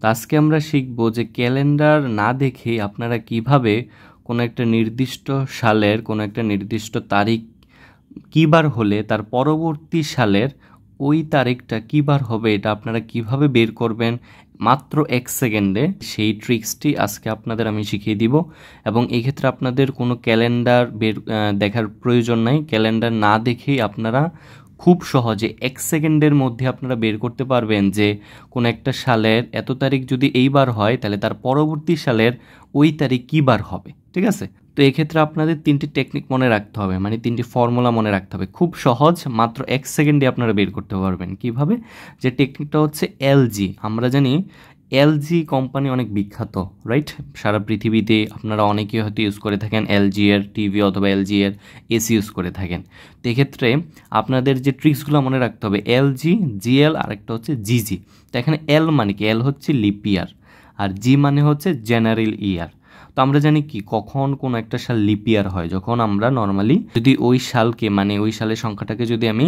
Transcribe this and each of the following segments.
তো আজকে আমরা শিখব যে ক্যালেন্ডার না দেখেই আপনারা কিভাবে কোনো একটা নির্দিষ্ট সালের কোনো একটা নির্দিষ্ট তারিখ কী বার হলে তার পরবর্তী সালের ওই তারিখটা কী বার হবে এটা আপনারা কিভাবে বের করবেন মাত্র 1 সেকেন্ডে। সেই ট্রিক্সটি আজকে আপনাদের আমি শিখিয়ে দিব এবং এই ক্ষেত্রে আপনাদের কোনো ক্যালেন্ডার দেখার প্রয়োজন নাই। ক্যালেন্ডার না দেখেই আপনারা খুব সহজে 1 সেকেন্ডের মধ্যে আপনারা বের করতে পারবেন যে কোন একটা সালের এত তারিখ যদি এইবার হয় তাহলে তার পরবর্তী সালের ওই তারিখ কী বার হবে। ঠিক আছে, তো এক্ষেত্রে আপনাদের 3টি টেকনিক মনে রাখতে হবে, মানে 3টি ফর্মুলা মনে রাখতে হবে। খুব সহজ, মাত্র 1 সেকেন্ডে আপনারা বের করতে পারবেন। কিভাবে? যে টেকনিকটা হচ্ছে এলজি। আমরা জানি এলজি কোম্পানি অনেক বিখ্যাত, রাইট? সারা পৃথিবীতে আপনারা অনেকেই হয়তো ইউজ করে থাকেন এলজি এর টিভি অথবা এলজি এর এসি ইউজ করে থাকেন। তো এক্ষেত্রে আপনাদের যে ট্রিক্সগুলো মনে রাখতে হবে, এলজি, জিএল আর একটা হচ্ছে জিজি। তো এখানে এল মানে কি? এল হচ্ছে লিপ ইয়ার আর জি মানে হচ্ছে জেনারেল ইয়ার। তো আমরা জানি কি কখন কোন একটা সাল লিপ ইয়ার হয়, যখন আমরা নর্মালি যদি ওই সালকে মানে ওই সালের সংখ্যাটাকে যদি আমি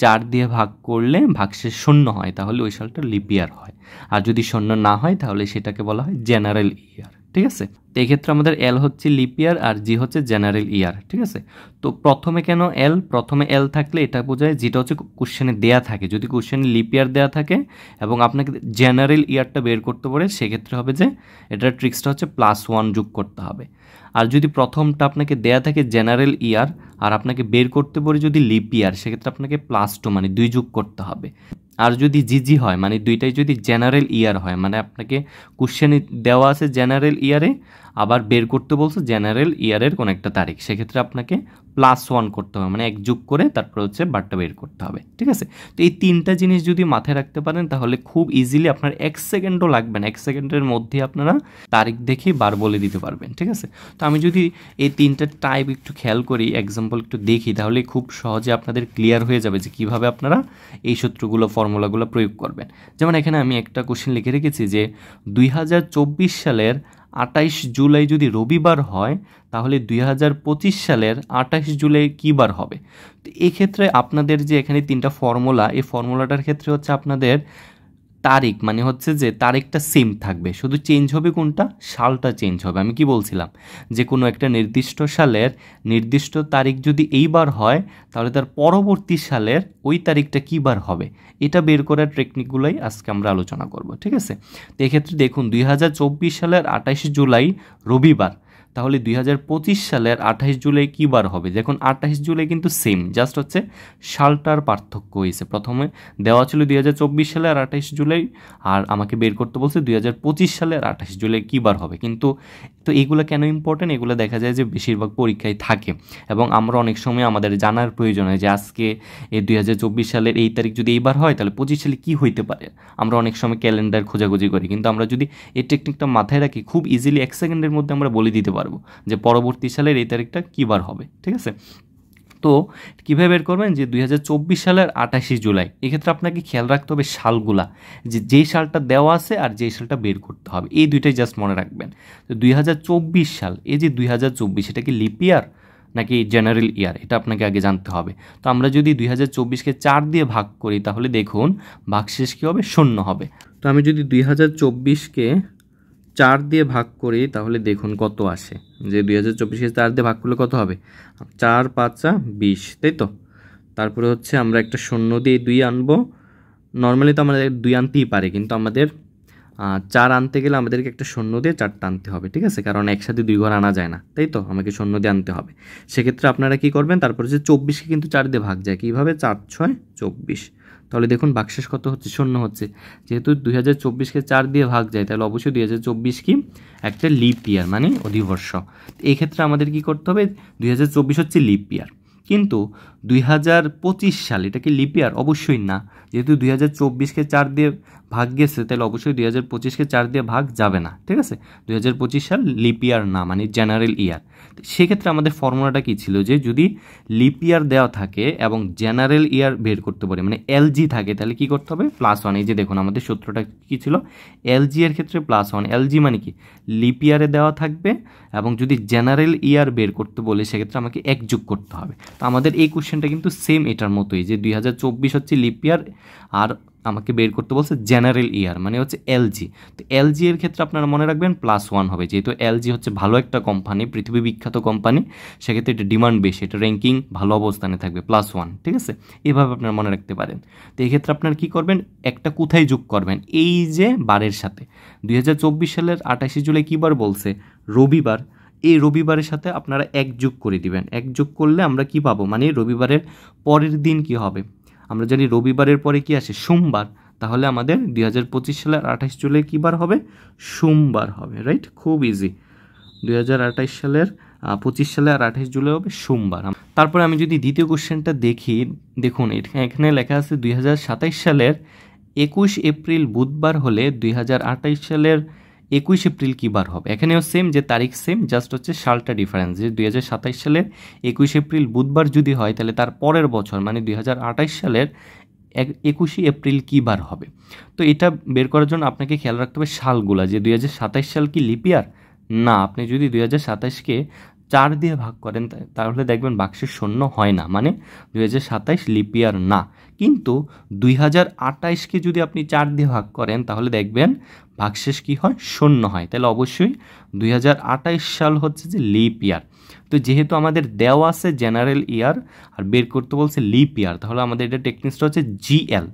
4 দিয়ে ভাগ করলে ভাগশেষ 0 হয় তাহলে ওই সালটা লিপ ইয়ার হয়, আর যদি 0 না হয় তাহলে সেটাকে বলা হয় জেনারেল ইয়ার। ঠিক আছে, তো এক্ষেত্রে আমাদের এল হচ্ছে লিপ ইয়ার আর জি হচ্ছে জেনারেল ইয়ার। ঠিক আছে, তো প্রথমে কেন এল? প্রথমে এল থাকলে এটা বোঝায় যেটা হচ্ছে কোশ্চেনে দেয়া থাকে। যদি কোশ্চেনে লিপ ইয়ার দেওয়া থাকে এবং আপনাকে জেনারেল ইয়ারটা বের করতে পারে সেক্ষেত্রে হবে যে এটার ট্রিক্সটা হচ্ছে +1 যোগ করতে হবে। আর যদি প্রথমটা আপনাকে দেয়া থাকে জেনারেল ইয়ার আর আপনাকে বের করতে পারে যদি লিপ ইয়ার সেক্ষেত্রে আপনাকে +2 মানে 2 যোগ করতে হবে। আর যদি জিজি হয় মানে দুইটাই যদি জেনারেল ইয়ার হয় মানে আপনাকে কোশ্চেনে দেওয়া আছে জেনারেল ইয়ারে আবার বের করতে বলছে জেনারেল ইয়ারের কোন একটা তারিখ, সেক্ষেত্রে আপনাকে +1 করতে হবে, মানে 1 যোগ করে তারপর হচ্ছে বারটা বের করতে হবে। ঠিক আছে, তো এই 3টা জিনিস যদি মাথায় রাখতে পারেন তাহলে খুব ইজিলি আপনার 1 সেকেন্ডও লাগবে না, 1 সেকেন্ডের মধ্যে আপনারা তারিখ দেখে বার বলে দিতে পারবেন। ঠিক আছে, তো আমি যদি এই 3টা টাইপ একটু খেয়াল করি, এক্সাম্পল একটু দেখি, তাহলে খুব সহজে আপনাদের ক্লিয়ার হয়ে যাবে যে কিভাবে আপনারা এই সূত্রগুলো ফর্মুলাগুলো প্রয়োগ করবেন। যেমন এখানে আমি একটা কোশ্চেন লিখে রেখেছি যে 2024 সালের 28 জুলাই যদি রবিবার হয় তাহলে 2025 সালের 28 জুলাই কী বার হবে। তো এক্ষেত্রে আপনাদের যে এখানে 3টা ফর্মুলা, এই ফর্মুলাটার ক্ষেত্রে হচ্ছে আপনাদের তারিখ মানে হচ্ছে যে তারিখটা সেম থাকবে, শুধু চেঞ্জ হবে কোনটা? সালটা চেঞ্জ হবে। আমি কি বলছিলাম যে কোনো একটা নির্দিষ্ট সালের নির্দিষ্ট তারিখ যদি এইবার হয় তাহলে তার পরবর্তী সালের ওই তারিখটা কী বার হবে, এটা বের করার টেকনিকগুলোই আজকে আমরা আলোচনা করব। ঠিক আছে, তো এক্ষেত্রে দেখুন 2024 সালের 28 জুলাই রবিবার, তাহলে 2025 সালের 28 জুলাই কী বার হবে? দেখুন 28 জুলাই কিন্তু সেম, জাস্ট হচ্ছে সালটার পার্থক্য হয়েছে। প্রথমে দেওয়া ছিল 2024 সালে আর 28 জুলাই, আর আমাকে বের করতে বলছে 2025 সালে আর 28 জুলাই কী বার হবে। কিন্তু তো এগুলো কেন ইম্পর্টেন্ট? এগুলো দেখা যায় যে বেশিরভাগ পরীক্ষায় থাকে এবং আমরা অনেক সময় আমাদের জানার প্রয়োজন হয় যে আজকে এই 2024 সালের এই তারিখ যদি এইবার হয় তাহলে 25 সালে কী হইতে পারে। আমরা অনেক সময় ক্যালেন্ডার খোঁজাখুঁজি করি, কিন্তু আমরা যদি এই টেকনিকটা মাথায় রাখি খুব ইজিলি 1 সেকেন্ডের মধ্যে আমরা বলে দিতে পারবো যে পরবর্তী সালের এই তারিখটা কী বার হবে। ঠিক আছে, তো কীভাবে বের করবেন? যে 2024 সালের 28 জুলাই, এক্ষেত্রে আপনাকে খেয়াল রাখতে হবে সালগুলা, যে যেই সালটা দেওয়া আছে আর যেই সালটা বের করতে হবে, এই দুইটাই জাস্ট মনে রাখবেন। তো 2024 সাল, এই যে 2024, এটা কি লিপ ইয়ার নাকি জেনারেল ইয়ার, এটা আপনাকে আগে জানতে হবে। তো আমরা যদি 2024কে 4 দিয়ে ভাগ করি তাহলে দেখুন ভাগশেষ কী হবে? 0 হবে। তো আমি যদি 2024কে 4 দিয়ে ভাগ করি তাহলে দেখুন কত আসে, যে 2024কে 4 দিয়ে ভাগ করলে কত হবে? 4 5 20, তাই তো? তারপরে হচ্ছে আমরা একটা 0 দিয়ে 2 আনবো। নর্মালি তো আমাদের 2 আনতেই পারে, কিন্তু আমাদের 4 আনতে গেলে আমাদেরকে একটা 0 দিয়ে 4টা আনতে হবে। ঠিক আছে, কারণ একসাথে 2 ঘর আনা যায় না, তাই তো? আমাকে 0 দিয়ে আনতে হবে। সেক্ষেত্রে আপনারা কি করবেন? তারপরে হচ্ছে 24কে কিন্তু 4 দিয়ে ভাগ যায়, কীভাবে? 4 6 24। তাহলে দেখুন ভাগশেষ কত হচ্ছে? 0 হচ্ছে। যেহেতু 2024কে 4 দিয়ে ভাগ যায় তাহলে অবশ্যই 2024 কি একটা লিপ ইয়ার মানে অধিবর্ষ। এই ক্ষেত্রে আমাদের কি করতে হবে? 2024 হচ্ছে লিপ ইয়ার, কিন্তু 2025 সাল এটা কি লিপ ইয়ার? অবশ্যই না। যেহেতু 2024কে 4 দিয়ে ভাগ গেছে তাহলে অবশ্যই 2025কে 4 দিয়ে ভাগ যাবে না। ঠিক আছে, 2025 সাল লিপ ইয়ার না, মানে জেনারেল ইয়ার। সেক্ষেত্রে আমাদের ফর্মুলাটা কী ছিল? যে যদি লিপ ইয়ার দেওয়া থাকে এবং জেনারেল ইয়ার বের করতে পারে মানে এলজি থাকে তাহলে কি করতে হবে? +1। এই যে দেখুন আমাদের সূত্রটা কী ছিল? এলজি এর ক্ষেত্রে +1। এলজি মানে কি? লিপ ইয়ারে দেওয়া থাকবে এবং যদি জেনারেল ইয়ার বের করতে বলে সেক্ষেত্রে আমাকে 1 যোগ করতে হবে। তো আমাদের এই কোশ্চেনটা কিন্তু সেম এটার মতোই, যে 2024 হচ্ছে লিপ ইয়ার আর আমাকে বের করতে বলছে জেনারেল ইয়ার মানে হচ্ছে এলজি। তো এলজি এর ক্ষেত্রে আপনারা মনে রাখবেন +1 হবে, যেহেতু এলজি হচ্ছে ভালো একটা কোম্পানি, পৃথিবী বিখ্যাত কোম্পানি, সেক্ষেত্রে এটা ডিমান্ড বেশি, এটা র্যাঙ্কিং ভালো অবস্থানে থাকবে, +1, ঠিক আছে? এভাবে আপনারা মনে রাখতে পারেন। তো এই ক্ষেত্রে আপনারা কী করবেন, একটা কোথায় যোগ করবেন, এই যে বারের সাথে 2024 সালের 28 জুলাই কী বার বলছে, রবিবার, এই রবিবারের সাথে আপনারা এক যোগ করে দিবেন। এক যোগ করলে আমরা কি পাবো, মানে রবিবারের পরের দিন কি হবে, আমরা জানি রবিবারের পরে কি আসে, সোমবার, তাহলে আমাদের 2025 সালের 28 জুলাই কী বার হবে, সোমবার হবে, রাইট? খুব ইজি, 2028 সালের 25 সালে আর 28 জুলাই হবে সোমবার। তারপরে আমি যদি দ্বিতীয় কোশ্চেনটা দেখি, দেখুন এখানে লেখা আছে 2027 সালের 21 এপ্রিল বুধবার হলে 2028 সালের 21 এপ্রিল কী বার হবে। এখানেও সেম, যে তারিখ সেম, জাস্ট হচ্ছে সালটা ডিফারেন্স, যে 2027 সালের 21 এপ্রিল বুধবার যদি হয় তাহলে তার পরের বছর মানে 2028 সালের 21 এপ্রিল কী বার হবে। তো এটা বের করার জন্য আপনাকে খেয়াল রাখতে হবে সালগুলা, যে 2027 সাল কি লিপ ইয়ার না। আপনি যদি 2027কে 4 দিয়ে ভাগ করেন তাহলে দেখবেন বাক্সের শূন্য হয় না, মানে 2027 লিপ ইয়ার না। কিন্তু 2028কে যদি আপনি 4 দিয়ে ভাগ করেন তাহলে দেখবেন ভাগশেষ কী হয়, শূন্য হয়। তাহলে অবশ্যই 2028 সাল হচ্ছে যে লিপ ইয়ার। তো যেহেতু আমাদের দেওয়া আছে জেনারেল ইয়ার আর বের করতে বলছে লিপ ইয়ার, তাহলে আমাদের এটা টেকনিক্সটা হচ্ছে জিএল,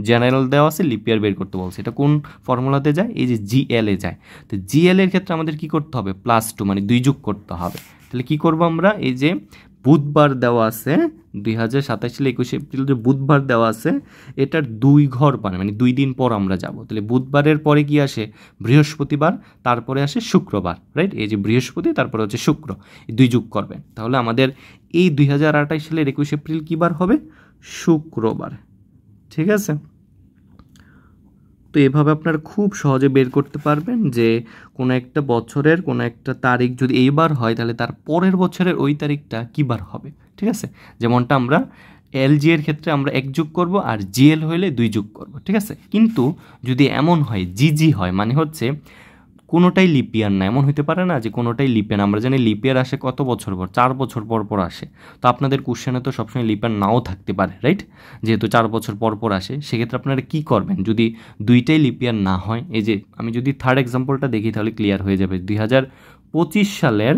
জেনারেল দেওয়া আছে, লিপ ইয়ার বের করতে বলছে। এটা কোন ফর্মুলাতে যায়, এই যে জিএল এ যায়। তো জিএল এর ক্ষেত্রে আমাদের কি করতে হবে, +2 মানে 2 যোগ করতে হবে। তাহলে কি করব আমরা, এই যে বুধবার দেওয়া আছে 2027 সালে 21 এপ্রিল যে বুধবার দেওয়া আছে, এটার 2 ঘর মানে 2 দিন পর আমরা যাব। তাহলে বুধবারের পরে কি আসে, বৃহস্পতিবার, তারপরে আসে শুক্রবার, রাইট? এই যে বৃহস্পতি তারপরে হচ্ছে শুক্র, এই 2 যোগ করবেন। তাহলে আমাদের এই 2028 সালের 21 এপ্রিল কী বার হবে, শুক্রবার, ঠিক আছে? তো এভাবে আপনারা খুব সহজে বের করতে পারবেন যে কোনো একটা বছরের কোনো একটা তারিখ যদি এইবার হয় তাহলে তার পরের বছরের ওই তারিখটা কী বার হবে, ঠিক আছে? যেমনটা আমরা এলজি এর ক্ষেত্রে আমরা 1 যোগ করব আর জিএল হইলে 2 যোগ করব, ঠিক আছে? কিন্তু যদি এমন হয় জিজি হয়, মানে হচ্ছে কোনোটাই লিপিয়ার না, এমন হতে পারে না যে কোনোটাই লিপিয়ার। আমরা জানি লিপিয়ার আসে কত বছর পর, 4 বছর পর পর আসে। তো আপনাদের কোশ্চেনে তো সবসময় লিপিয়ার নাও থাকতে পারে, রাইট? যেহেতু 4 বছর পর পর আসে, সেক্ষেত্রে আপনারা কী করবেন, যদি দুইটাই লিপিয়ার না হয়, এই যে আমি যদি থার্ড এক্সাম্পলটা দেখি তাহলে ক্লিয়ার হয়ে যাবে। 2025 সালের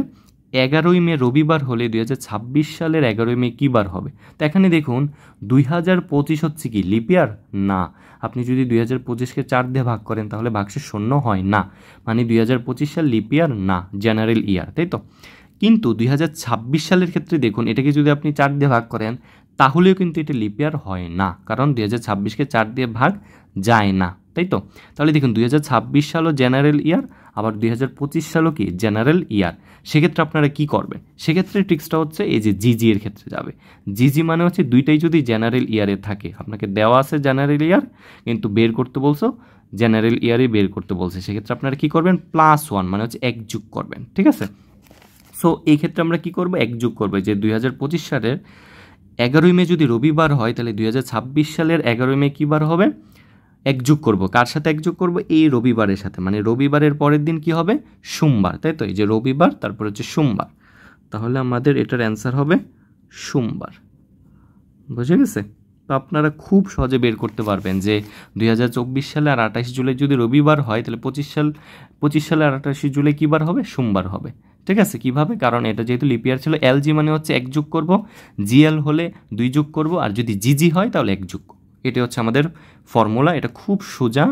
11ই মে রবিবার হলে 2026 সালের 11ই মে কী বার হবে। তো এখানে দেখুন 2025 হচ্ছে কি লিপিয়ার না। আপনি যদি 2025কে 4 দিয়ে ভাগ করেন তাহলে বাক্সে শূন্য হয় না, মানে 2025 সাল লিপ ইয়ার না, জেনারেল ইয়ার, তাই তো? কিন্তু 2026 সালের ক্ষেত্রে দেখুন এটাকে যদি আপনি 4 দিয়ে ভাগ করেন তাহলেও কিন্তু এটা লিপ ইয়ার হয় না, কারণ 2026কে 4 দিয়ে ভাগ যায় না, তাই তো? তাহলে দেখুন 2026 সালও জেনারেল ইয়ার, আবার 2025 সালও কি জেনারেল ইয়ার। সেক্ষেত্রে আপনারা কি করবেন, সেক্ষেত্রে ট্রিক্সটা হচ্ছে এই যে জিজি এর ক্ষেত্রে যাবে। জিজি মানে হচ্ছে দুইটাই যদি জেনারেল ইয়ারে থাকে, আপনাকে দেওয়া আছে জেনারেল ইয়ার কিন্তু বের করতে বলছো জেনারেল ইয়ারে বের করতে বলছে, সেক্ষেত্রে আপনারা কি করবেন, +1 মানে হচ্ছে 1 যোগ করবেন, ঠিক আছে? সো এই ক্ষেত্রে আমরা কি করব, 1 যোগ করবো। যে 2025 সালের 11ই মে যদি রবিবার হয় তাহলে 2026 সালের 11ই মে কী বার হবে, 1 যোগ করবো। কার সাথে 1 যোগ করবো, এই রবিবারের সাথে, মানে রবিবারের পরের দিন কি হবে, সোমবার, তাই তো? এই যে রবিবার তারপর হচ্ছে সোমবার, তাহলে আমাদের এটার অ্যান্সার হবে সোমবার। বুঝে গেছে? তো আপনারা খুব সহজে বের করতে পারবেন যে 2024 সালে আর 28 জুলাই যদি রবিবার হয় তাহলে 25 সালে আর 28 জুলাই কী বার হবে, সোমবার হবে, ঠিক আছে? কিভাবে, কারণ এটা যেহেতু লিপিয়ার ছিল, এলজি মানে হচ্ছে 1 যোগ করব, জিএল হলে 2 যোগ করব, আর যদি জিজি হয় তাহলে 1 যোগ। এটা হচ্ছে আমাদের ফর্মুলা, এটা খুব সোজা।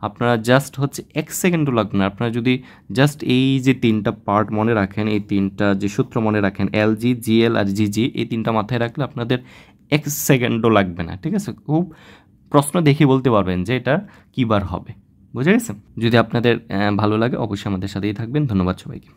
আপনারা জাস্ট হচ্ছে 1 সেকেন্ডও লাগবে না, আপনারা যদি জাস্ট এই যে 3টা পার্ট মনে রাখেন, এই 3টা যে সূত্র মনে রাখেন, এলজি, জিএল আর জিজি, এই 3টা মাথায় রাখলে আপনাদের 1 সেকেন্ডও লাগবে না, ঠিক আছে? খুব প্রশ্ন দেখে বলতে পারবেন যে এটা কী বার হবে। বুঝে গেছে? যদি আপনাদের ভালো লাগে অবশ্যই আমাদের সাথেই থাকবেন। ধন্যবাদ সবাইকে।